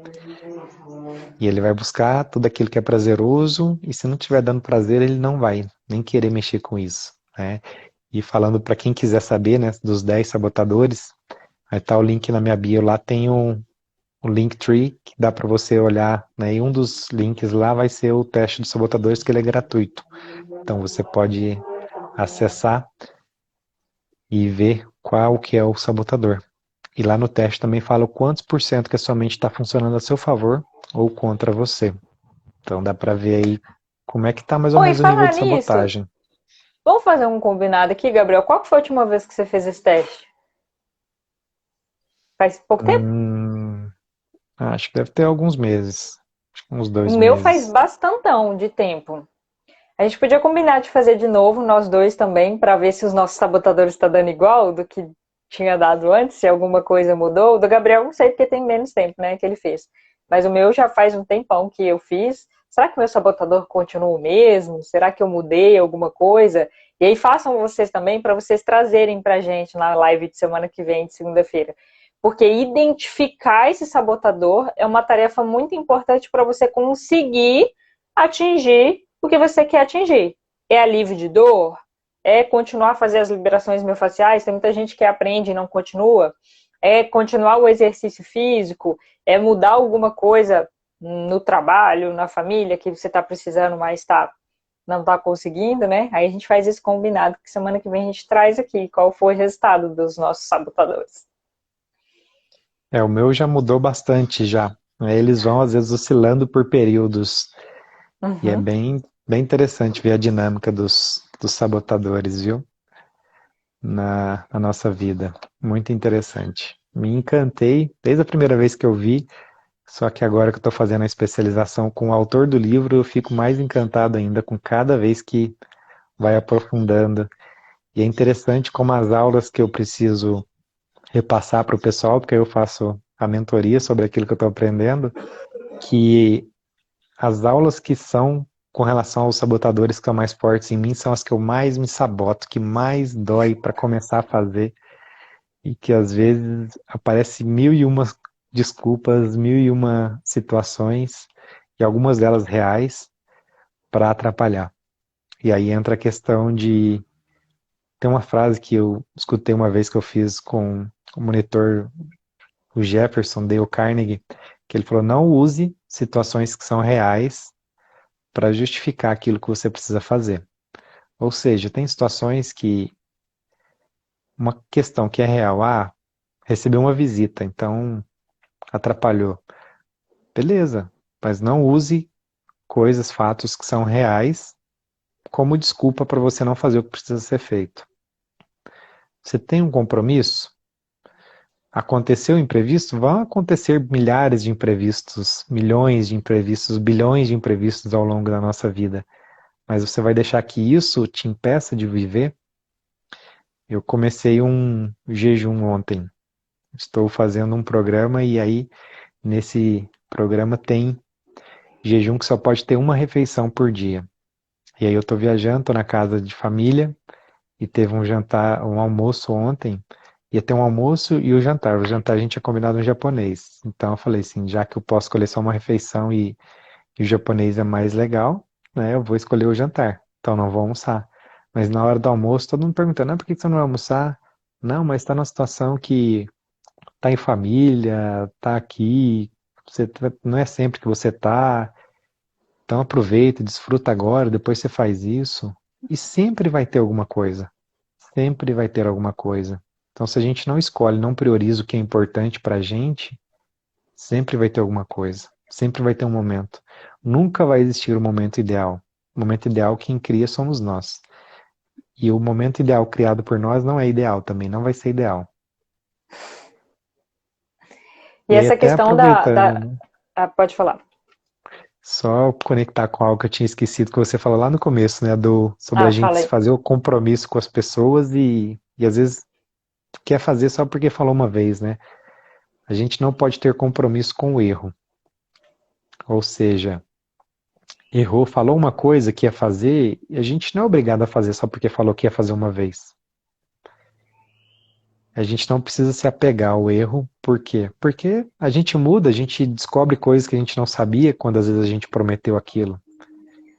E ele vai buscar tudo aquilo que é prazeroso, e se não estiver dando prazer, ele não vai nem querer mexer com isso, né? E falando para quem quiser saber, né, dos 10 sabotadores, aí tá o link na minha bio, lá tem um Linktree que dá para você olhar, né? E um dos links lá vai ser o teste dos sabotadores, que ele é gratuito. Então você pode acessar e ver qual que é o sabotador. E lá no teste também fala o quantos por cento que a sua mente está funcionando a seu favor ou contra você. Então dá para ver aí como é que tá mais ou Oi, menos o nível falar de nisso, sabotagem. vamos fazer um combinado aqui, Gabriel. Qual que foi a última vez que você fez esse teste? Faz pouco tempo? Hum, acho que deve ter alguns meses. Acho que uns O dois meu faz meses. bastantão de tempo. A gente podia combinar de fazer de novo, nós dois também, para ver se os nossos sabotadores estão dando igual do que tinha dado antes, se alguma coisa mudou. O do Gabriel não sei porque tem menos tempo, né, que ele fez. Mas o meu já faz um tempão que eu fiz. Será que meu sabotador continua o mesmo? Será que eu mudei alguma coisa? E aí façam vocês também para vocês trazerem para a gente na live de semana que vem, de segunda-feira. Porque identificar esse sabotador é uma tarefa muito importante para você conseguir atingir o que você quer atingir. É alívio de dor? É continuar a fazer as liberações miofasciais? Tem muita gente que aprende e não continua. É continuar o exercício físico? É mudar alguma coisa no trabalho, na família, que você está precisando, mas não está conseguindo, né? Aí a gente faz esse combinado, que semana que vem a gente traz aqui qual foi o resultado dos nossos sabotadores. É, o meu já mudou bastante já. Eles vão às vezes oscilando por períodos. E é Uhum. bem interessante ver a dinâmica dos sabotadores, viu? Na nossa vida. Muito interessante. Me encantei desde a primeira vez que eu vi, só que agora que eu estou fazendo a especialização com o autor do livro, eu fico mais encantado ainda com cada vez que vai aprofundando. E é interessante como as aulas que eu preciso repassar para o pessoal, porque eu faço a mentoria sobre aquilo que eu estou aprendendo, que as aulas que são com relação aos sabotadores que são mais fortes em mim são as que eu mais me saboto, que mais dói para começar a fazer e que às vezes aparece mil e uma desculpas, mil e uma situações e algumas delas reais para atrapalhar. E aí entra a questão de tem uma frase que eu escutei uma vez que eu fiz com o monitor, o Jefferson Dale Carnegie, que ele falou: não use situações que são reais para justificar aquilo que você precisa fazer. Ou seja, tem situações que uma questão que é real, recebeu uma visita, então atrapalhou. Beleza, mas não use coisas, fatos que são reais como desculpa para você não fazer o que precisa ser feito. Você tem um compromisso? Aconteceu um imprevisto? Vão acontecer milhares de imprevistos, milhões de imprevistos, bilhões de imprevistos ao longo da nossa vida. Mas você vai deixar que isso te impeça de viver? Eu comecei um jejum ontem. Estou fazendo um programa e aí nesse programa tem jejum que só pode ter uma refeição por dia. E aí eu estou viajando, estou na casa de família e teve um jantar, um almoço ontem. Ia ter um almoço e o jantar. O jantar a gente tinha combinado um japonês. Então eu falei assim, já que eu posso escolher só uma refeição e o japonês é mais legal, né? Eu vou escolher o jantar. Então não vou almoçar. Mas na hora do almoço, todo mundo perguntando, por que você não vai almoçar? Não, mas está numa situação que tá em família, tá aqui, não é sempre que você tá, então aproveita, desfruta agora, depois você faz isso. E sempre vai ter alguma coisa. Sempre vai ter alguma coisa. Então, se a gente não escolhe, não prioriza o que é importante pra gente, sempre vai ter alguma coisa. Sempre vai ter um momento. Nunca vai existir o momento ideal. O momento ideal quem cria somos nós. E o momento ideal criado por nós não é ideal também, não vai ser ideal. E E aí essa até questão aproveitando, né? pode falar. Só conectar com algo que eu tinha esquecido que você falou lá no começo, né? Sobre a Ah, gente falei. fazer o compromisso com as pessoas e às vezes quer fazer só porque falou uma vez, né? A gente não pode ter compromisso com o erro. Ou seja, errou, falou uma coisa que ia fazer, e a gente não é obrigado a fazer só porque falou que ia fazer uma vez. A gente não precisa se apegar ao erro, por quê? Porque a gente muda, a gente descobre coisas que a gente não sabia quando às vezes a gente prometeu aquilo.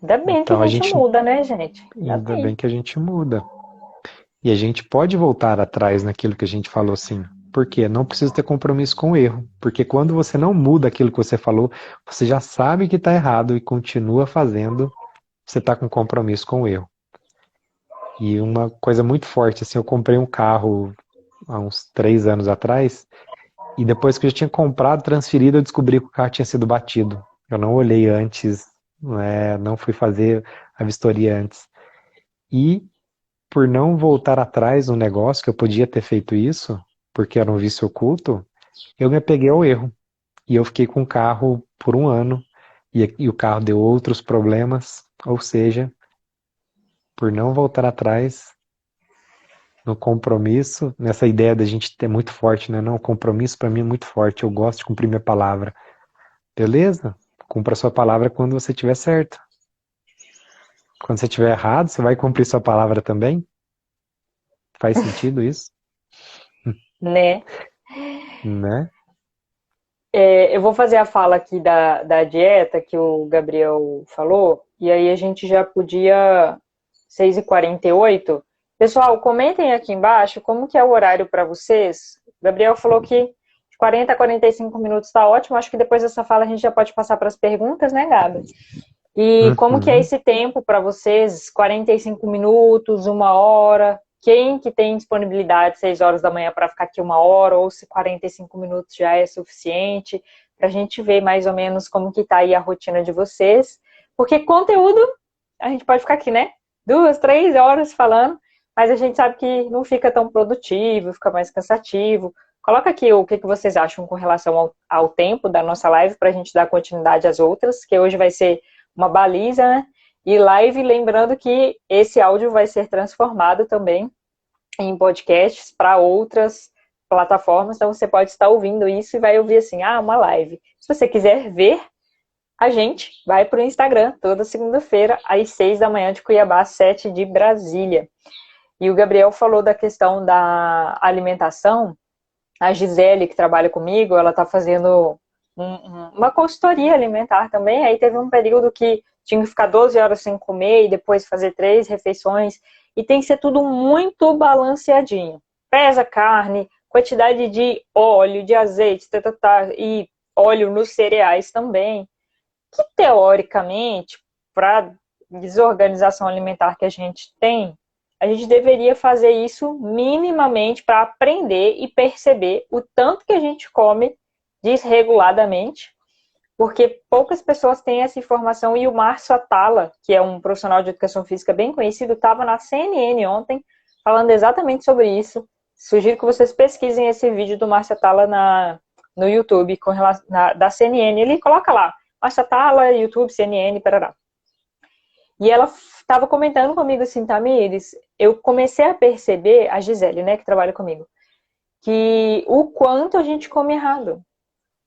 Ainda bem que a Então a gente gente, muda, né, gente? Ainda ainda bem bem. que a gente muda. E a gente pode voltar atrás naquilo que a gente falou sim. Por quê? Não precisa ter compromisso com o erro. Porque quando você não muda aquilo que você falou, você já sabe que está errado e continua fazendo, você está com compromisso com o erro. E uma coisa muito forte, assim, eu comprei um carro há uns 3 anos atrás, e depois que eu já tinha comprado, transferido, eu descobri que o carro tinha sido batido. Eu não olhei antes, né, não fui fazer a vistoria antes. E por não voltar atrás no negócio, que eu podia ter feito isso, porque era um vício oculto, eu me apeguei ao erro. E eu fiquei com o carro por um ano, e o carro deu outros problemas, ou seja, por não voltar atrás no compromisso, nessa ideia da gente ter muito forte, né? Não, o compromisso para mim é muito forte, eu gosto de cumprir minha palavra. Beleza? Cumpra a sua palavra quando você estiver certo. Quando você estiver errado, você vai cumprir sua palavra também? Faz sentido isso? Né? Né? Eu vou fazer a fala aqui da dieta que o Gabriel falou, e aí a gente já podia, 6h48. Pessoal, comentem aqui embaixo como que é o horário para vocês. O Gabriel falou que de 40 a 45 minutos está ótimo, acho que depois dessa fala a gente já pode passar para as perguntas, né, Gabi? E como que é Uhum. esse tempo para vocês? 45 minutos, 1 hora? Quem que tem disponibilidade 6 horas da manhã para ficar aqui 1 hora, ou se 45 minutos já é suficiente, para a gente ver mais ou menos como que está aí a rotina de vocês. Porque conteúdo, a gente pode ficar aqui, né? 2, 3 horas falando, mas a gente sabe que não fica tão produtivo, fica mais cansativo. Coloca aqui o que vocês acham com relação ao tempo da nossa live, para a gente dar continuidade às outras, que hoje vai ser uma baliza, né? E live, lembrando que esse áudio vai ser transformado também em podcasts para outras plataformas, então você pode estar ouvindo isso e vai ouvir assim, uma live. Se você quiser ver a gente, vai para o Instagram toda segunda-feira, às 6 da manhã de Cuiabá, 7 de Brasília. E o Gabriel falou da questão da alimentação. A Gisele, que trabalha comigo, ela está fazendo uma consultoria alimentar também. Aí teve um período que tinha que ficar 12 horas sem comer e depois fazer 3 refeições. E tem que ser tudo muito balanceadinho. Pesa carne, quantidade de óleo, de azeite, e óleo nos cereais também. Que teoricamente, para desorganização alimentar que a gente tem, a gente deveria fazer isso minimamente para aprender e perceber o tanto que a gente come desreguladamente, porque poucas pessoas têm essa informação. E o Márcio Atala, que é um profissional de educação física bem conhecido, estava na CNN ontem falando exatamente sobre isso. Sugiro que vocês pesquisem esse vídeo do Márcio Atala no YouTube com relação, da CNN. Ele coloca lá, Márcio Atala, YouTube, CNN, parará. E ela estava comentando comigo assim, Tamires, eu comecei a perceber, a Gisele, né, que trabalha comigo, que o quanto a gente come errado.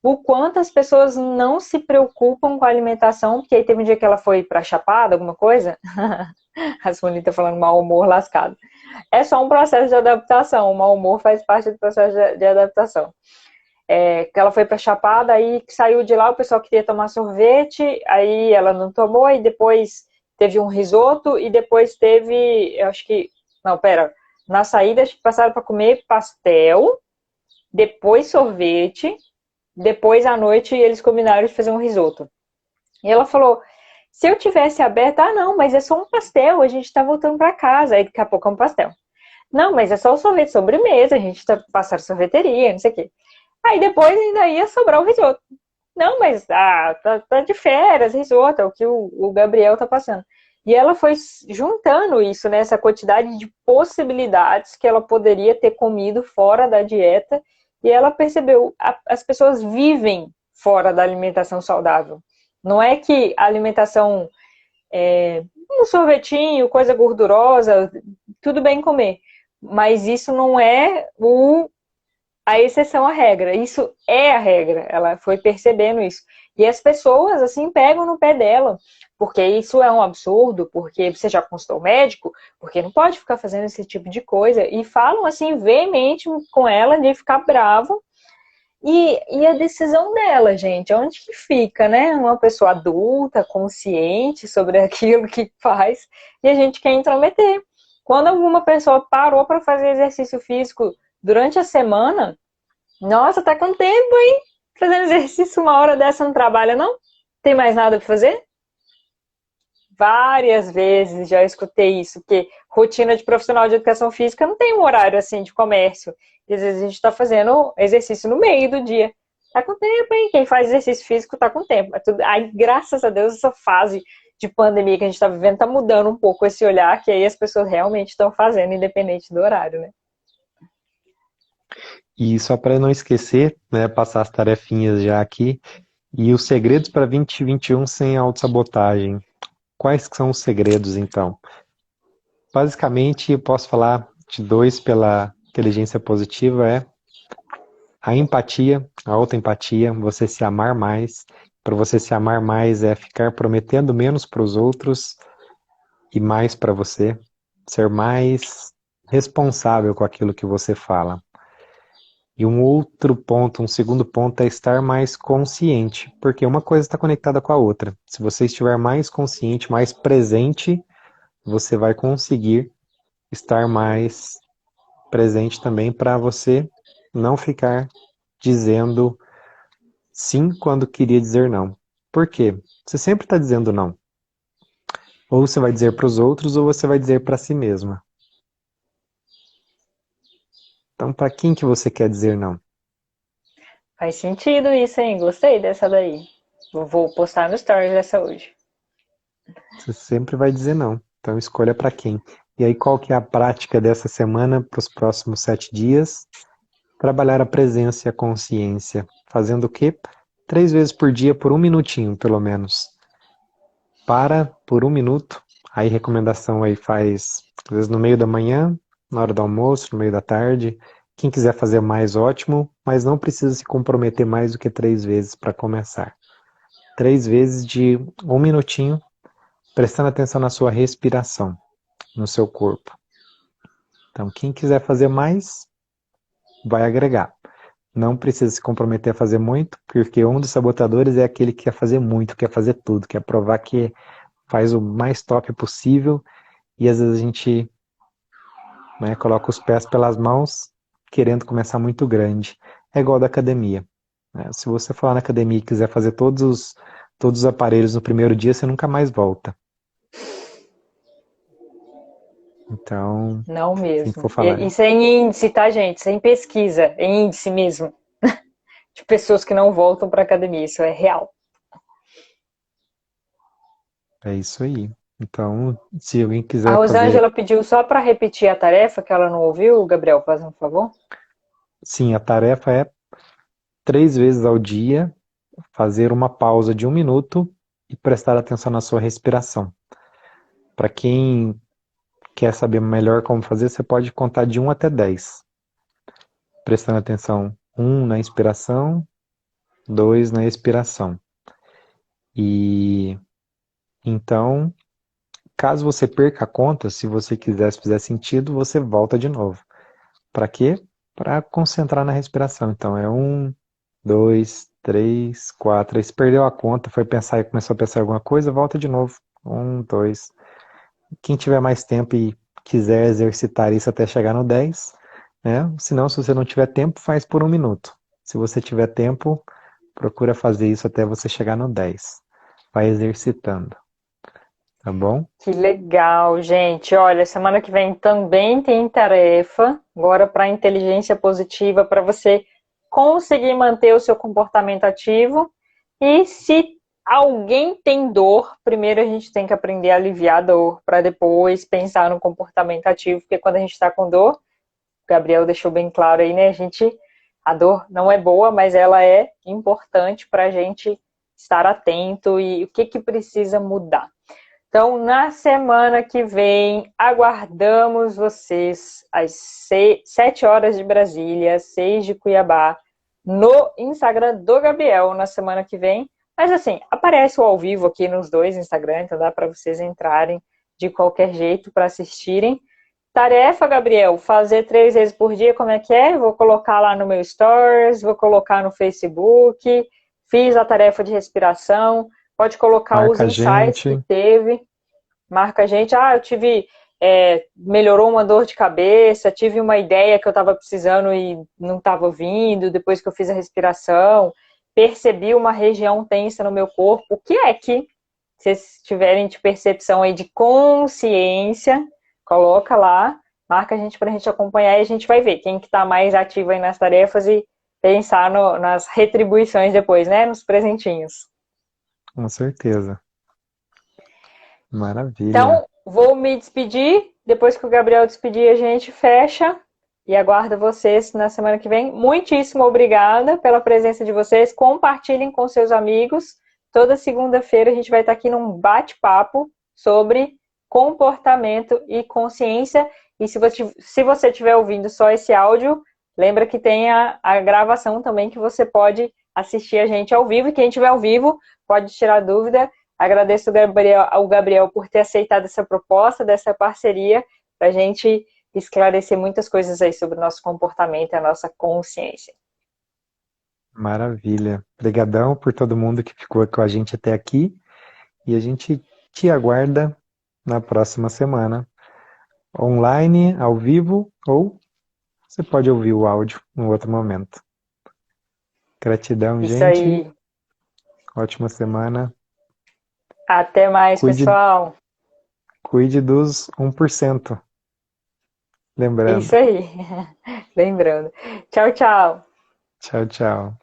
O quanto as pessoas não se preocupam com a alimentação, porque aí teve um dia que ela foi pra Chapada, alguma coisa, a Simone tá falando mau humor lascado. É só um processo de adaptação, o mau humor faz parte do processo de adaptação. Que ela foi pra Chapada, aí saiu de lá, o pessoal queria tomar sorvete, aí ela não tomou, e depois teve um risoto, e depois teve, eu acho que, não, pera, na saída acho que passaram para comer pastel, depois sorvete, depois à noite eles combinaram de fazer um risoto. E ela falou, se eu tivesse aberto, não, mas é só um pastel, a gente tá voltando para casa, aí daqui a pouco é um pastel. Não, mas é só o sorvete sobremesa, a gente tá passando sorveteria, não sei o quê. Aí depois ainda ia sobrar o risoto. Não, mas tá de férias, risoto, é o que o Gabriel tá passando. E ela foi juntando isso, né, essa quantidade de possibilidades que ela poderia ter comido fora da dieta, e ela percebeu, as pessoas vivem fora da alimentação saudável. Não é que a alimentação um sorvetinho, coisa gordurosa, tudo bem comer. mas isso não é a exceção à regra. Isso é a regra. Ela foi percebendo isso. E as pessoas, assim, pegam no pé dela. Porque isso é um absurdo, porque você já consultou o médico, porque não pode ficar fazendo esse tipo de coisa. E falam, assim, veemente com ela de ficar bravo. E a decisão dela, gente, onde que fica, né? Uma pessoa adulta, consciente sobre aquilo que faz, e a gente quer intrometer. Quando alguma pessoa parou para fazer exercício físico durante a semana, nossa, tá com tempo, hein? Fazendo exercício uma hora dessa não trabalha, não? Tem mais nada para fazer? Várias vezes já escutei isso, que rotina de profissional de educação física não tem um horário assim de comércio. E às vezes a gente está fazendo exercício no meio do dia. Tá com tempo, hein? Quem faz exercício físico tá com tempo. Aí, graças a Deus, essa fase de pandemia que a gente está vivendo tá mudando um pouco esse olhar, que aí as pessoas realmente estão fazendo, independente do horário, né? E só para não esquecer, né, passar as tarefinhas já aqui, e os segredos para 2021 sem autossabotagem. Quais que são os segredos, então? Basicamente, eu posso falar de dois pela inteligência positiva, é a empatia, a autoempatia, você se amar mais. Para você se amar mais é ficar prometendo menos para os outros e mais para você. Ser mais responsável com aquilo que você fala. E um outro ponto, um segundo ponto é estar mais consciente, porque uma coisa está conectada com a outra. Se você estiver mais consciente, mais presente, você vai conseguir estar mais presente também para você não ficar dizendo sim quando queria dizer não. Por quê? Você sempre está dizendo não. Ou você vai dizer para os outros, ou você vai dizer para si mesma. Então, para quem que você quer dizer não? Faz sentido isso, hein? Gostei dessa daí. Vou postar no stories dessa hoje. Você sempre vai dizer não. Então, escolha para quem. E aí, qual que é a prática dessa semana para os próximos 7 dias? Trabalhar a presença e a consciência. Fazendo o quê? 3 vezes por dia, por um minutinho, pelo menos. Para por um minuto. Aí recomendação aí faz, às vezes no meio da manhã, na hora do almoço, no meio da tarde. Quem quiser fazer mais, ótimo, mas não precisa se comprometer mais do que 3 vezes para começar. 3 vezes de um minutinho, prestando atenção na sua respiração, no seu corpo. Então, quem quiser fazer mais, vai agregar. Não precisa se comprometer a fazer muito, porque um dos sabotadores é aquele que quer fazer muito, quer fazer tudo, quer provar que faz o mais top possível. E às vezes a gente, né, coloca os pés pelas mãos, querendo começar muito grande. É igual da academia, né? Se você for lá na academia e quiser fazer todos os aparelhos no primeiro dia, você nunca mais volta. Então, Não quem for mesmo. falar, Isso é em índice, tá, gente? Isso é em pesquisa, é em índice mesmo. De pessoas que não voltam para academia, isso é real. é isso aí. Então, se alguém A quiser fazer, Rosângela pediu só para repetir a tarefa que ela não ouviu, Gabriel, faz um favor. sim, a tarefa é 3 vezes ao dia fazer uma pausa de um minuto e prestar atenção na sua respiração. Para quem quer saber melhor como fazer, você pode contar de 1 até 10, prestando atenção 1 na inspiração, 2 na expiração. E então, caso você perca a conta, se você quiser, se fizer sentido, você volta de novo. Para quê? Para concentrar na respiração. Então é 1, 2, 3, 4. Aí se perdeu a conta, foi pensar e começou a pensar em alguma coisa, volta de novo. 1, 2. Quem tiver mais tempo e quiser exercitar isso até chegar no 10, né? Se não, se você não tiver tempo, faz por um minuto. Se você tiver tempo, procura fazer isso até você chegar no 10. Vai exercitando, tá bom? Que legal, gente. Olha, semana que vem também tem tarefa, agora para inteligência positiva, para você conseguir manter o seu comportamento ativo. E se alguém tem dor, primeiro a gente tem que aprender a aliviar a dor, para depois pensar no comportamento ativo, porque quando a gente está com dor, o Gabriel deixou bem claro aí, né? A dor não é boa, mas ela é importante para a gente estar atento e o que precisa mudar. Então, na semana que vem, aguardamos vocês às 7 horas de Brasília, 6 de Cuiabá, no Instagram do Gabriel na semana que vem. Mas assim, aparece o ao vivo aqui nos dois Instagram, então dá para vocês entrarem de qualquer jeito para assistirem. Tarefa, Gabriel, fazer 3 vezes por dia, como é que é? Vou colocar lá no meu Stories, vou colocar no Facebook, fiz a tarefa de respiração, pode colocar os Marca a insights que gente. teve, marca a gente, eu tive, melhorou uma dor de cabeça, tive uma ideia que eu estava precisando e não estava vindo, depois que eu fiz a respiração, percebi uma região tensa no meu corpo, o que é que, se vocês tiverem de percepção aí de consciência, coloca lá, marca a gente para a gente acompanhar e a gente vai ver quem que está mais ativo aí nas tarefas e pensar nas retribuições depois, né? Nos presentinhos. Com certeza. Maravilha. Então, vou me despedir. Depois que o Gabriel despedir, a gente fecha e aguardo vocês na semana que vem. Muitíssimo obrigada pela presença de vocês. Compartilhem com seus amigos. Toda segunda-feira a gente vai estar aqui num bate-papo sobre comportamento e consciência. E se você estiver ouvindo só esse áudio, lembra que tem a gravação também que você pode assistir a gente ao vivo. E quem estiver ao vivo pode tirar dúvida. Agradeço ao Gabriel por ter aceitado essa proposta, dessa parceria, para a gente esclarecer muitas coisas aí sobre o nosso comportamento e a nossa consciência. Maravilha. Obrigadão por todo mundo que ficou com a gente até aqui. E a gente te aguarda na próxima semana. Online, ao vivo, ou você pode ouvir o áudio em outro momento. Gratidão, Isso gente. aí. Ótima semana. Até mais, Cuide, pessoal. cuide dos 1%. Isso Lembrando. aí. Lembrando. Tchau, tchau. Tchau, tchau.